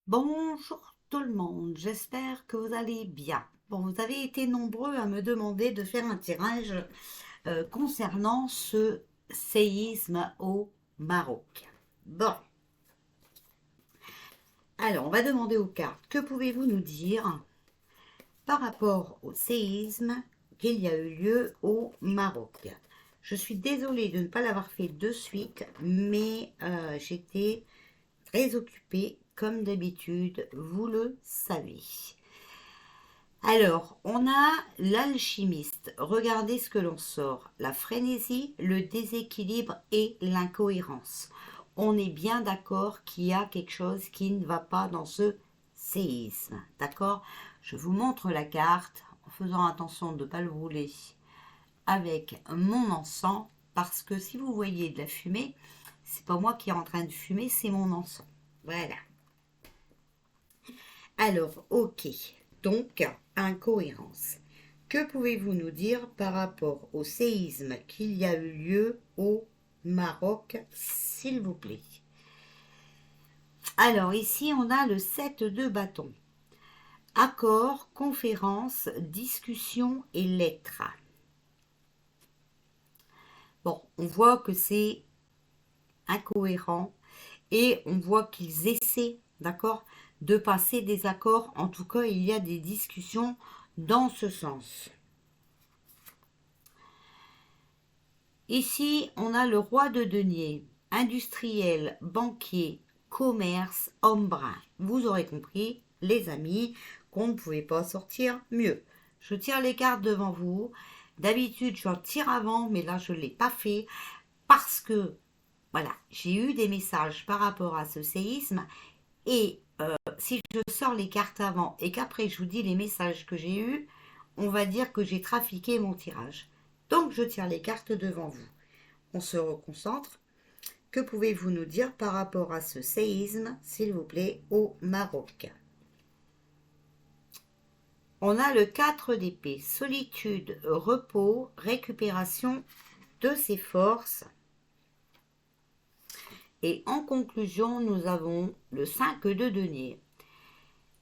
Bonjour tout le monde, j'espère que vous allez bien. Bon, vous avez été nombreux à me demander de faire un tirage concernant ce séisme au Maroc. Bon, alors on va demander aux cartes, que pouvez-vous nous dire par rapport au séisme qu'il y a eu lieu au Maroc? Je suis désolée de ne pas l'avoir fait de suite, mais j'étais très occupée comme d'habitude, vous le savez. Alors, on a l'alchimiste. Regardez ce que l'on sort. La frénésie, le déséquilibre et l'incohérence. On est bien d'accord qu'il y a quelque chose qui ne va pas dans ce séisme. D'accord? Je vous montre la carte en faisant attention de ne pas le rouler avec mon encens parce que si vous voyez de la fumée, c'est pas moi qui est en train de fumer, c'est mon encens. Voilà. Alors, ok. Donc, incohérence. Que pouvez-vous nous dire par rapport au séisme qu'il y a eu lieu au Maroc, s'il vous plaît? Alors, ici, on a le 7 de bâton. Accord, conférence, discussion et lettres. Bon, on voit que c'est incohérent et on voit qu'ils essaient, d'accord, de passer des accords. En tout cas, il y a des discussions dans ce sens. Ici, on a le roi de denier, industriel, banquier, commerce, homme brun. Vous aurez compris, les amis, qu'on ne pouvait pas sortir mieux. Je tire les cartes devant vous. D'habitude, j'en tire avant, mais là, je ne l'ai pas fait parce que, voilà, j'ai eu des messages par rapport à ce séisme et si je sors les cartes avant et qu'après je vous dis les messages que j'ai eus, on va dire que j'ai trafiqué mon tirage. Donc je tire les cartes devant vous. On se reconcentre. Que pouvez-vous nous dire par rapport à ce séisme, s'il vous plaît, au Maroc? On a le 4 d'épée, solitude, repos, récupération de ses forces. Et en conclusion, nous avons le 5 de denier.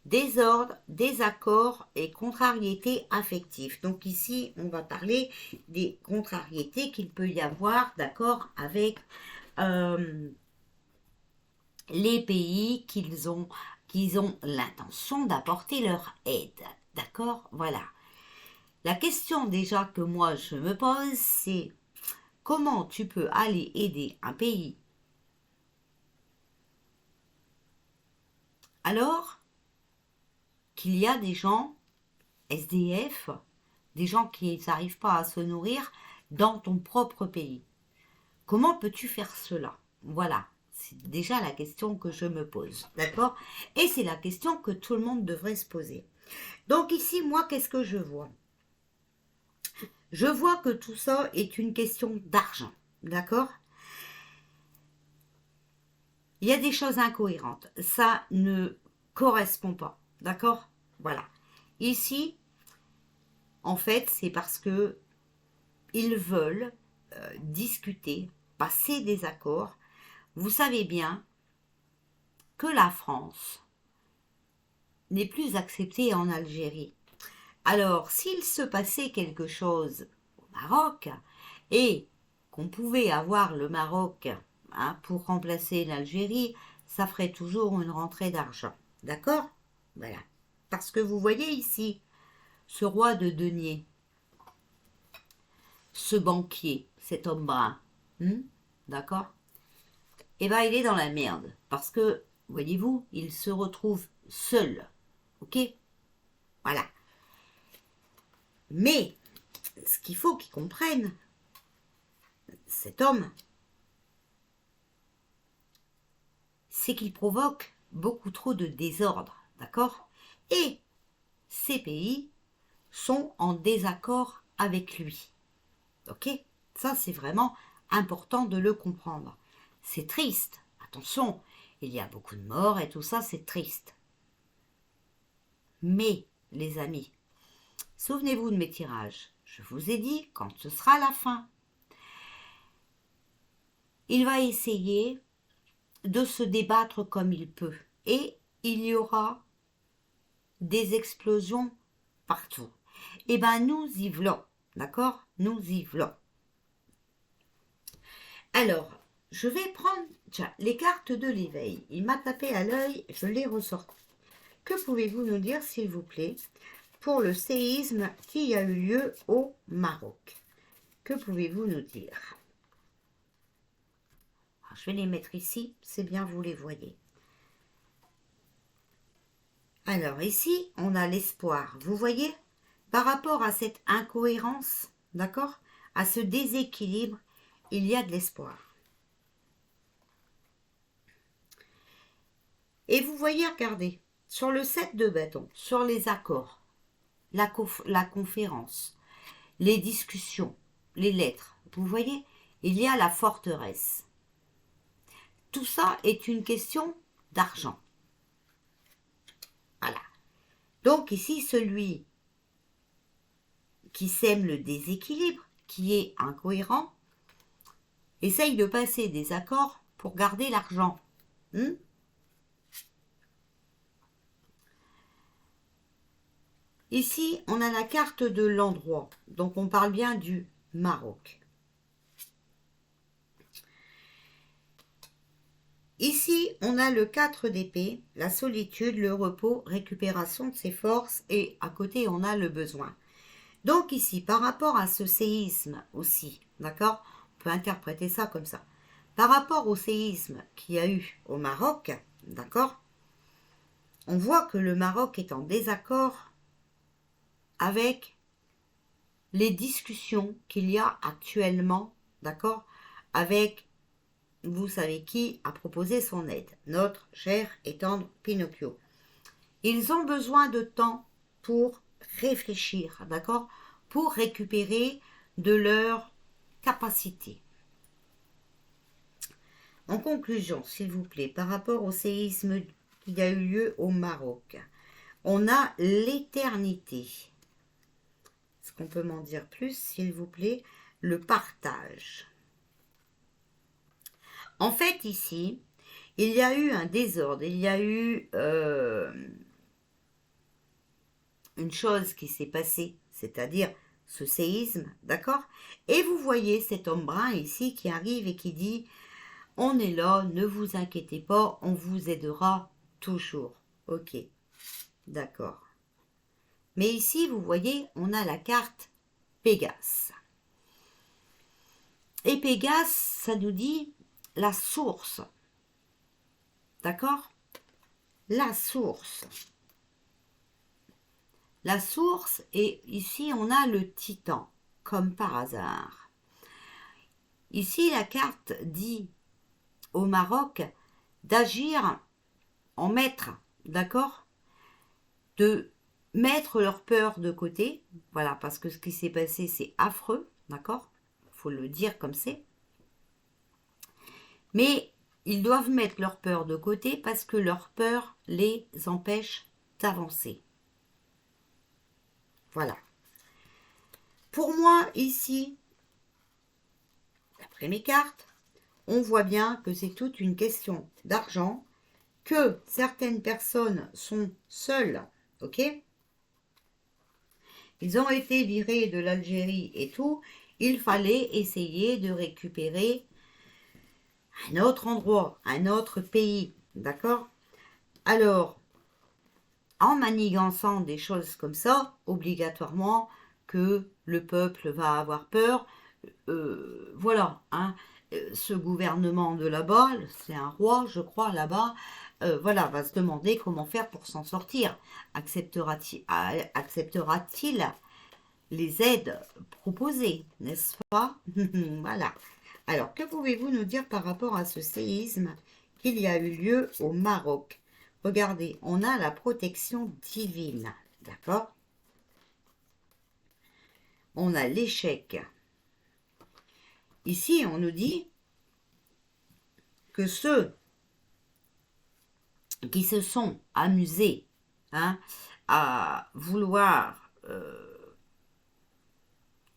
Désordre, désaccord et contrariété affective. Donc ici, on va parler des contrariétés qu'il peut y avoir, d'accord, avec les pays qu'ils ont l'intention d'apporter leur aide. D'accord? Voilà. La question déjà que moi je me pose, c'est comment tu peux aller aider un pays alors qu'il y a des gens SDF, des gens qui n'arrivent pas à se nourrir dans ton propre pays. Comment peux-tu faire cela? Voilà, c'est déjà la question que je me pose, d'accord? Et c'est la question que tout le monde devrait se poser. Donc ici, moi, qu'est-ce que je vois? Je vois que tout ça est une question d'argent, d'accord? Il y a des choses incohérentes, ça ne correspond pas, d'accord? Voilà. Ici, en fait, c'est parce que ils veulent discuter, passer des accords. Vous savez bien que la France n'est plus acceptée en Algérie. Alors, s'il se passait quelque chose au Maroc et qu'on pouvait avoir le Maroc pour remplacer l'Algérie, ça ferait toujours une rentrée d'argent. D'accord? Voilà. Parce que vous voyez ici, ce roi de denier, ce banquier, cet homme brun, d'accord? Eh bien, il est dans la merde. Parce que, voyez-vous, il se retrouve seul. Ok? Voilà. Mais, ce qu'il faut qu'il comprenne, cet homme, c'est qu'il provoque beaucoup trop de désordre. D'accord? Et ces pays sont en désaccord avec lui. Ok? Ça, c'est vraiment important de le comprendre. C'est triste. Attention, il y a beaucoup de morts et tout ça, c'est triste. Mais, les amis, souvenez-vous de mes tirages. Je vous ai dit, quand ce sera la fin, il va essayer de se débattre comme il peut. Et il y aura des explosions partout. Eh bien, nous y voulons, d'accord? Nous y voulons. Alors, je vais prendre tiens, les cartes de l'éveil. Il m'a tapé à l'œil, je les ressorti. Que pouvez-vous nous dire, s'il vous plaît, pour le séisme qui a eu lieu au Maroc? Que pouvez-vous nous dire? Alors, je vais les mettre ici, c'est bien, vous les voyez. Alors ici, on a l'espoir. Vous voyez, par rapport à cette incohérence, d'accord, à ce déséquilibre, il y a de l'espoir. Et vous voyez, regardez, sur le 7 de bâton, sur les accords, la conférence, les discussions, les lettres, vous voyez, il y a la forteresse. Tout ça est une question d'argent. Voilà. Donc ici, celui qui sème le déséquilibre, qui est incohérent, essaye de passer des accords pour garder l'argent. Ici, on a la carte de l'endroit. Donc, on parle bien du Maroc. Ici, on a le 4 d'épée, la solitude, le repos, récupération de ses forces. Et à côté, on a le besoin. Donc ici, par rapport à ce séisme aussi, d'accord? On peut interpréter ça comme ça. Par rapport au séisme qu'il y a eu au Maroc, d'accord? On voit que le Maroc est en désaccord avec les discussions qu'il y a actuellement, d'accord, avec, vous savez qui, a proposé son aide, notre cher et tendre Pinocchio. Ils ont besoin de temps pour réfléchir, d'accord, pour récupérer de leur capacité. En conclusion, s'il vous plaît, par rapport au séisme qui a eu lieu au Maroc, on a l'éternité. Est-ce qu'on peut m'en dire plus, s'il vous plaît? Le partage. En fait, ici, il y a eu un désordre, il y a eu une chose qui s'est passée, c'est-à-dire ce séisme, d'accord? Et vous voyez cet homme brun ici qui arrive et qui dit « On est là, ne vous inquiétez pas, on vous aidera toujours. » Ok, d'accord. Mais ici, vous voyez, on a la carte Pégase. Et Pégase, ça nous dit la source. D'accord? La source. La source, et ici, on a le titan, comme par hasard. Ici, la carte dit au Maroc d'agir en maître, d'accord? De mettre leur peur de côté, voilà, parce que ce qui s'est passé, c'est affreux, d'accord? Il faut le dire comme c'est. Mais ils doivent mettre leur peur de côté parce que leur peur les empêche d'avancer. Voilà. Pour moi, ici, d'après mes cartes, on voit bien que c'est toute une question d'argent, que certaines personnes sont seules, ok? Ils ont été virés de l'Algérie et tout. Il fallait essayer de récupérer un autre endroit, un autre pays, d'accord? Alors, en manigançant des choses comme ça, obligatoirement que le peuple va avoir peur. Voilà, hein, ce gouvernement de là-bas, c'est un roi, je crois, là-bas, voilà, va se demander comment faire pour s'en sortir. Acceptera-t-il les aides proposées, n'est-ce pas? Voilà. Alors, que pouvez-vous nous dire par rapport à ce séisme qu'il y a eu lieu au Maroc? Regardez, on a la protection divine, d'accord? On a l'échec. Ici, on nous dit que ceux qui se sont amusés, hein, à vouloir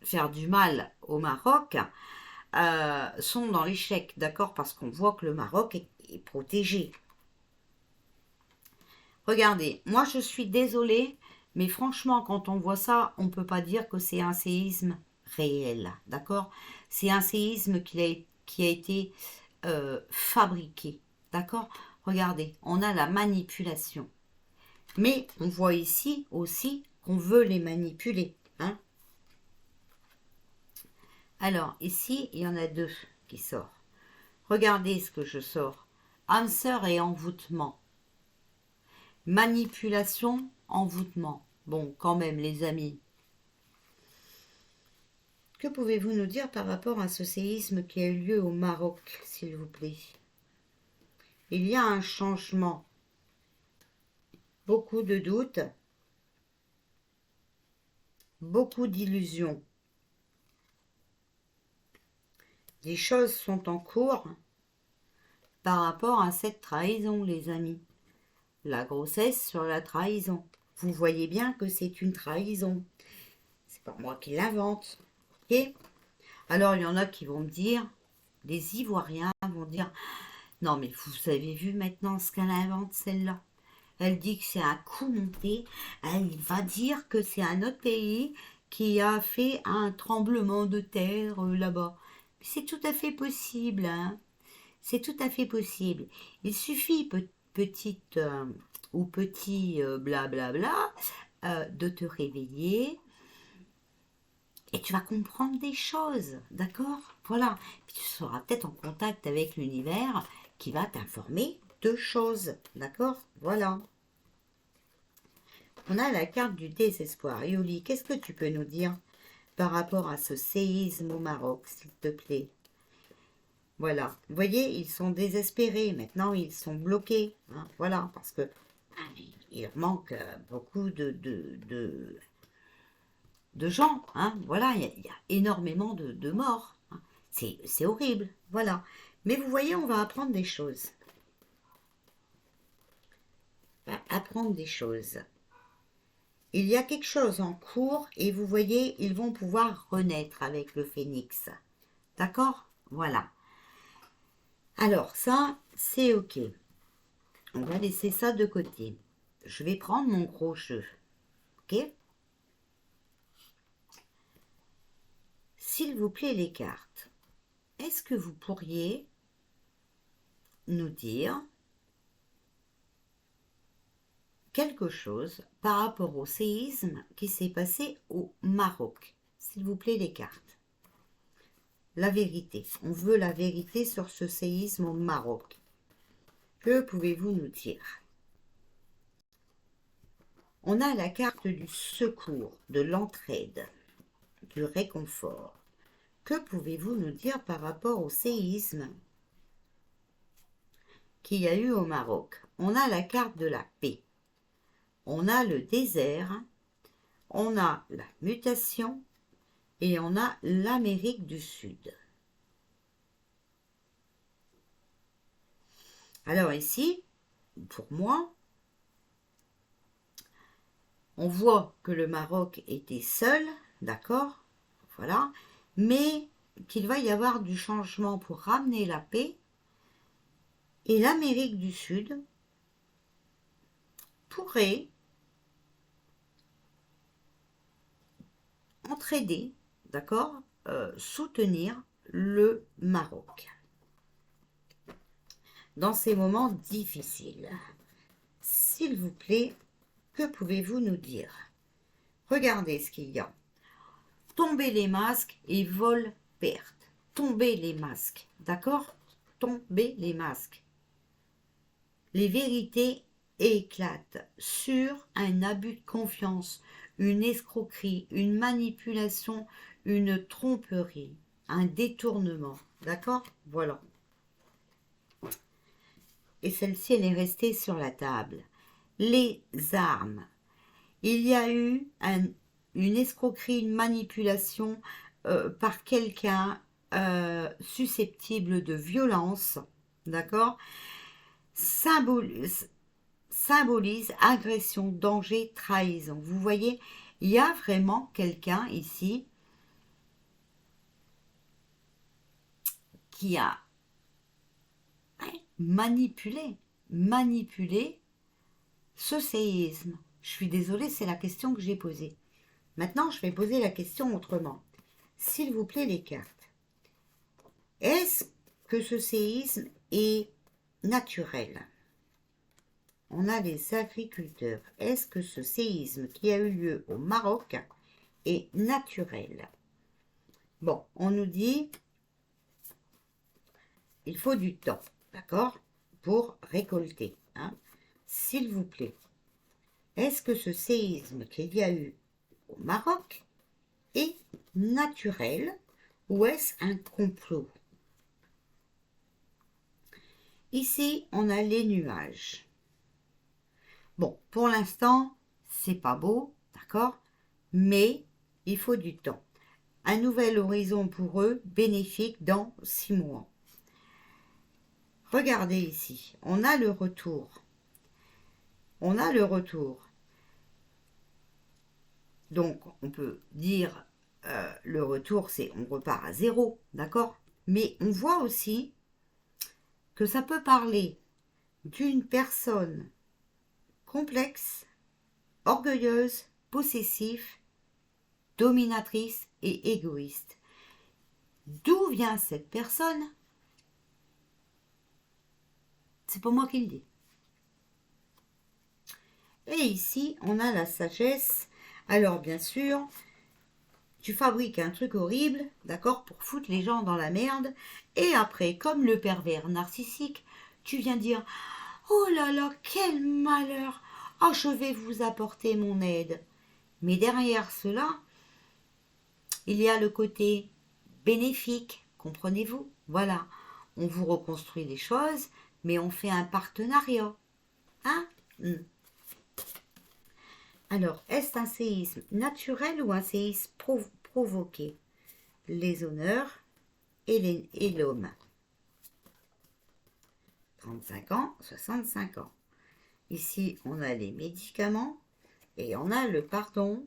faire du mal au Maroc sont dans l'échec, d'accord? Parce qu'on voit que le Maroc est protégé. Regardez, moi je suis désolée, mais franchement, quand on voit ça, on ne peut pas dire que c'est un séisme réel, d'accord? C'est un séisme qui a été fabriqué, d'accord? Regardez, on a la manipulation. Mais on voit ici aussi qu'on veut les manipuler, hein? Alors, ici, il y en a deux qui sortent. Regardez ce que je sors. Âme sœur et envoûtement. Manipulation, envoûtement. Bon, quand même, les amis. Que pouvez-vous nous dire par rapport à ce séisme qui a eu lieu au Maroc, s'il vous plaît? Il y a un changement. Beaucoup de doutes. Beaucoup d'illusions. Des choses sont en cours par rapport à cette trahison, les amis. La grossesse sur la trahison. Vous voyez bien que c'est une trahison. C'est pas moi qui l'invente. Ok? Alors il y en a qui vont me dire, les Ivoiriens vont dire, non mais vous avez vu maintenant ce qu'elle invente celle-là. Elle dit que c'est un coup monté. Elle va dire que c'est un autre pays qui a fait un tremblement de terre là-bas. C'est tout à fait possible, hein. C'est tout à fait possible. Il suffit, petite ou petit blablabla, de te réveiller et tu vas comprendre des choses, d'accord? Voilà. Puis tu seras peut-être en contact avec l'univers qui va t'informer de choses, d'accord? Voilà. On a la carte du désespoir. Yoli, qu'est-ce que tu peux nous dire par rapport à ce séisme au Maroc, s'il te plaît? Voilà. Vous voyez, ils sont désespérés. Maintenant, ils sont bloqués. Hein, voilà, parce que il manque beaucoup de gens. Hein, voilà, il y a énormément de morts. Hein. C'est horrible. Voilà. Mais vous voyez, on va apprendre des choses. On va apprendre des choses. Il y a quelque chose en cours et vous voyez, ils vont pouvoir renaître avec le phénix. D'accord? Voilà. Alors ça, c'est ok. On va laisser ça de côté. Je vais prendre mon gros jeu. Ok? S'il vous plaît, les cartes. Est-ce que vous pourriez nous dire quelque chose par rapport au séisme qui s'est passé au Maroc? S'il vous plaît, les cartes. La vérité. On veut la vérité sur ce séisme au Maroc. Que pouvez-vous nous dire? On a la carte du secours, de l'entraide, du réconfort. Que pouvez-vous nous dire par rapport au séisme qu'il y a eu au Maroc? On a la carte de la paix. On a le désert. On a la mutation. Et on a l'Amérique du Sud. Alors ici, pour moi, on voit que le Maroc était seul, d'accord, voilà, mais qu'il va y avoir du changement pour ramener la paix. Et l'Amérique du Sud pourrait entraider, d'accord, soutenir le Maroc dans ces moments difficiles. S'il vous plaît, que pouvez-vous nous dire? Regardez ce qu'il y a. Tomber les masques et vol perte. Tomber les masques, d'accord? Tomber les masques. Les vérités éclatent sur un abus de confiance, une escroquerie, une manipulation, une tromperie, un détournement. D'accord? Voilà. Et celle-ci, elle est restée sur la table. Les armes. Il y a eu une escroquerie, une manipulation par quelqu'un susceptible de violence. D'accord? Symbolise agression, danger, trahison. Vous voyez, il y a vraiment quelqu'un ici qui a manipulé ce séisme, je suis désolée, c'est la question que j'ai posée. Maintenant, je vais poser la question autrement. S'il vous plaît, les cartes. Est-ce que ce séisme est naturel? On a les agriculteurs. Est-ce que ce séisme qui a eu lieu au Maroc est naturel? Bon, on nous dit il faut du temps, d'accord, pour récolter. Hein. S'il vous plaît, est-ce que ce séisme qu'il y a eu au Maroc est naturel ou est-ce un complot? Ici, on a les nuages. Bon, pour l'instant, c'est pas beau, d'accord, mais il faut du temps. Un nouvel horizon pour eux, bénéfique dans 6 mois. Regardez ici, on a le retour. On a le retour. Donc, on peut dire le retour, c'est on repart à zéro, d'accord? Mais on voit aussi que ça peut parler d'une personne complexe, orgueilleuse, possessive, dominatrice et égoïste. D'où vient cette personne? C'est pas moi qui le dis. Et ici, on a la sagesse. Alors, bien sûr, tu fabriques un truc horrible, d'accord, pour foutre les gens dans la merde. Et après, comme le pervers narcissique, tu viens dire « Oh là là, quel malheur! Oh, je vais vous apporter mon aide. » Mais derrière cela, il y a le côté bénéfique, comprenez-vous? Voilà, on vous reconstruit les choses, mais on fait un partenariat. Hein? Alors, est-ce un séisme naturel ou un séisme provoqué? Les honneurs et l'homme. 35 ans, 65 ans. Ici, on a les médicaments et on a le pardon,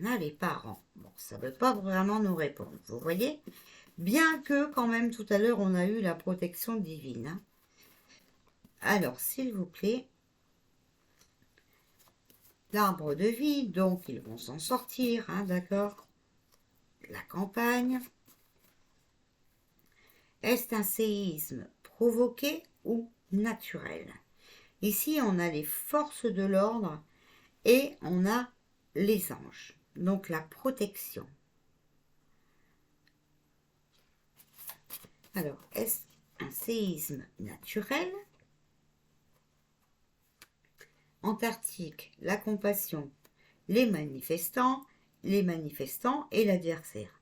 on a les parents. Bon, ça ne veut pas vraiment nous répondre, vous voyez? Bien que, quand même, tout à l'heure, on a eu la protection divine. Hein. Alors, s'il vous plaît, l'arbre de vie, donc ils vont s'en sortir, hein, d'accord? La campagne. Est-ce un séisme provoqué ou naturel? Ici, on a les forces de l'ordre et on a les anges, donc la protection. Alors, est-ce un séisme naturel? Antarctique, la compassion, les manifestants et l'adversaire.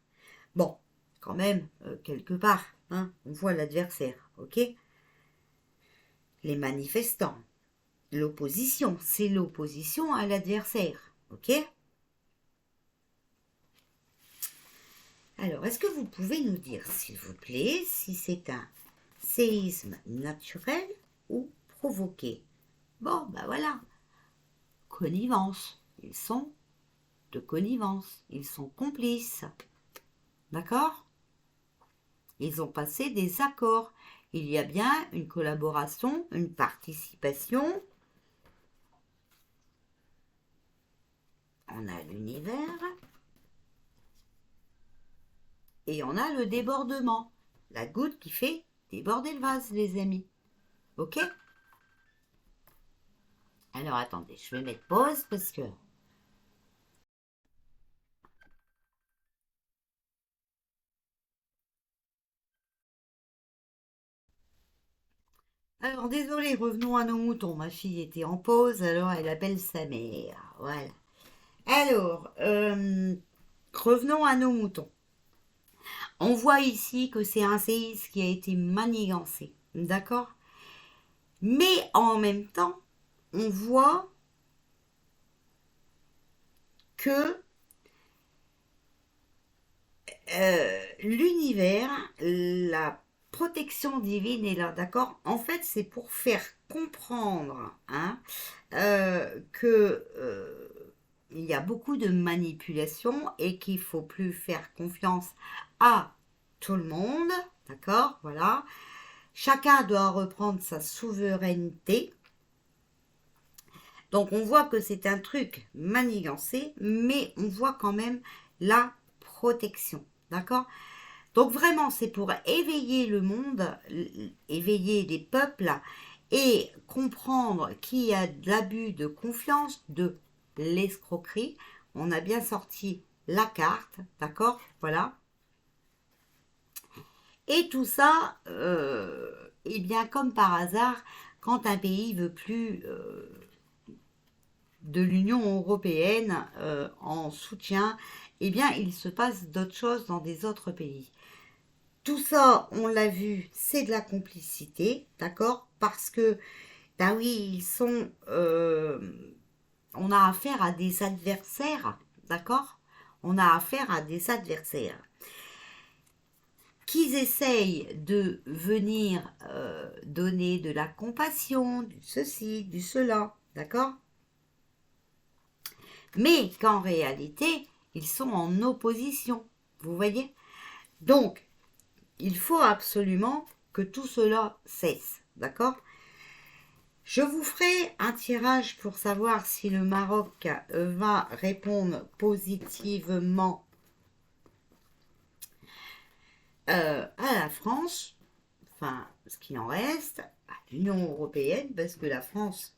Bon, quand même, quelque part, hein, on voit l'adversaire, ok? Les manifestants, l'opposition, c'est l'opposition à l'adversaire, ok? Alors, est-ce que vous pouvez nous dire, s'il vous plaît, si c'est un séisme naturel ou provoqué? Bon, ben voilà, connivence, ils sont de connivence, ils sont complices, d'accord? Ils ont passé des accords, il y a bien une collaboration, une participation. On a l'univers et on a le débordement, la goutte qui fait déborder le vase, les amis, ok? Alors attendez, je vais mettre pause parce que... Alors désolé, revenons à nos moutons. Ma fille était en pause, alors elle appelle sa mère. Voilà. Alors, revenons à nos moutons. On voit ici que c'est un séisme qui a été manigancé, d'accord? Mais en même temps, on voit que l'univers, la protection divine est là, d'accord? En fait, c'est pour faire comprendre hein, que il y a beaucoup de manipulation et qu'il faut plus faire confiance à tout le monde, d'accord? Voilà. Chacun doit reprendre sa souveraineté Donc on voit que c'est un truc manigancé, mais on voit quand même la protection. D'accord? Donc vraiment, c'est pour éveiller le monde, éveiller les peuples et comprendre qu'il y a de l'abus de confiance, de l'escroquerie. On a bien sorti la carte, d'accord? Voilà. Et tout ça, eh bien, comme par hasard, quand un pays veut plus de l'Union européenne en soutien, eh bien, il se passe d'autres choses dans des autres pays. Tout ça, on l'a vu, c'est de la complicité, d'accord? Parce que, ben oui, on a affaire à des adversaires, d'accord? On a affaire à des adversaires qui essayent de venir donner de la compassion, du ceci, du cela, d'accord? Mais qu'en réalité, ils sont en opposition, vous voyez? Donc, il faut absolument que tout cela cesse, d'accord? Je vous ferai un tirage pour savoir si le Maroc va répondre positivement à la France, enfin ce qu'il en reste, à l'Union européenne, parce que la France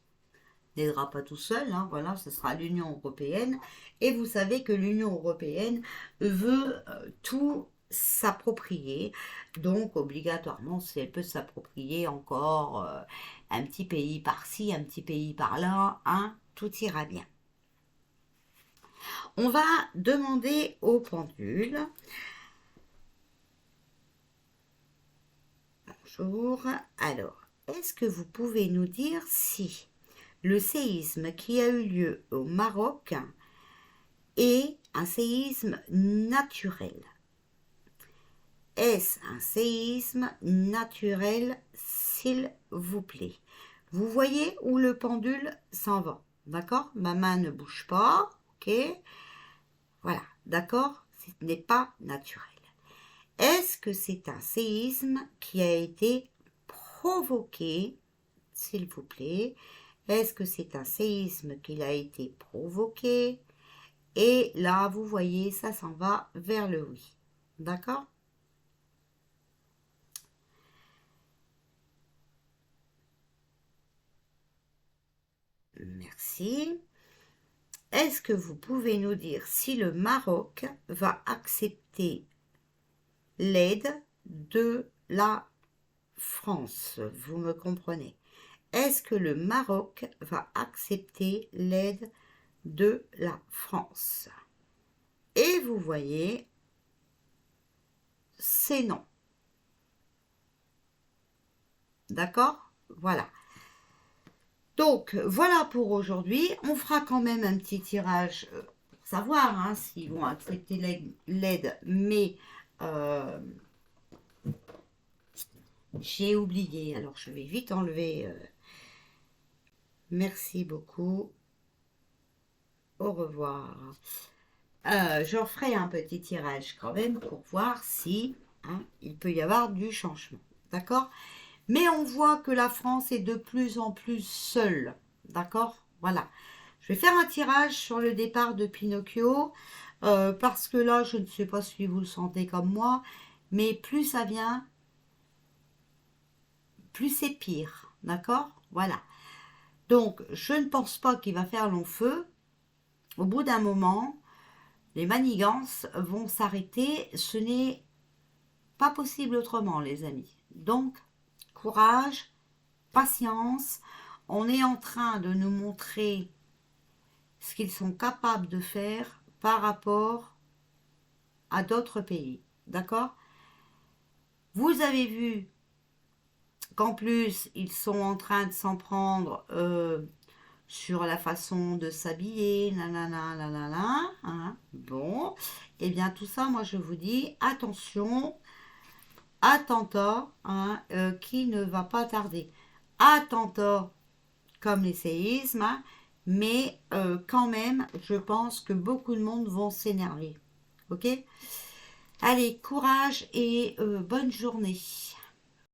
n'aidera pas tout seul, hein, voilà, ce sera l'Union européenne. Et vous savez que l'Union européenne veut tout s'approprier. Donc, obligatoirement, si elle peut s'approprier encore un petit pays par-ci, un petit pays par-là, hein, tout ira bien. On va demander au pendule. Bonjour. Alors, est-ce que vous pouvez nous dire si le séisme qui a eu lieu au Maroc est un séisme naturel? Est-ce un séisme naturel, s'il vous plaît? Vous voyez où le pendule s'en va, d'accord? Ma main ne bouge pas, ok? Voilà, d'accord? Ce n'est pas naturel. Est-ce que c'est un séisme qui a été provoqué, s'il vous plaît? Est-ce que c'est un séisme qui a été provoqué? Et là, vous voyez, ça s'en va vers le oui. D'accord? Merci. Est-ce que vous pouvez nous dire si le Maroc va accepter l'aide de la France? Vous me comprenez? Est-ce que le Maroc va accepter l'aide de la France? Et vous voyez, c'est non. D'accord? Voilà. Donc, voilà pour aujourd'hui. On fera quand même un petit tirage pour savoir hein, s'ils vont accepter l'aide. Mais j'ai oublié. Alors, je vais vite enlever. Merci beaucoup. Au revoir. J'en ferai un petit tirage quand même pour voir si hein, il peut y avoir du changement. D'accord? Mais on voit que la France est de plus en plus seule. D'accord? Voilà. Je vais faire un tirage sur le départ de Pinocchio. Parce que là, je ne sais pas si vous le sentez comme moi. Mais plus ça vient, plus c'est pire. D'accord? Voilà. Donc, je ne pense pas qu'il va faire long feu. Au bout d'un moment, les manigances vont s'arrêter. Ce n'est pas possible autrement, les amis. Donc, courage, patience. On est en train de nous montrer ce qu'ils sont capables de faire par rapport à d'autres pays. D'accord? Vous avez vu qu'en plus, ils sont en train de s'en prendre sur la façon de s'habiller, nanana, nanana, hein. Bon, et bien tout ça, moi je vous dis, attention, attentat hein, qui ne va pas tarder. Attentat comme les séismes, hein, mais quand même, je pense que beaucoup de monde vont s'énerver. Ok? Allez, courage et bonne journée.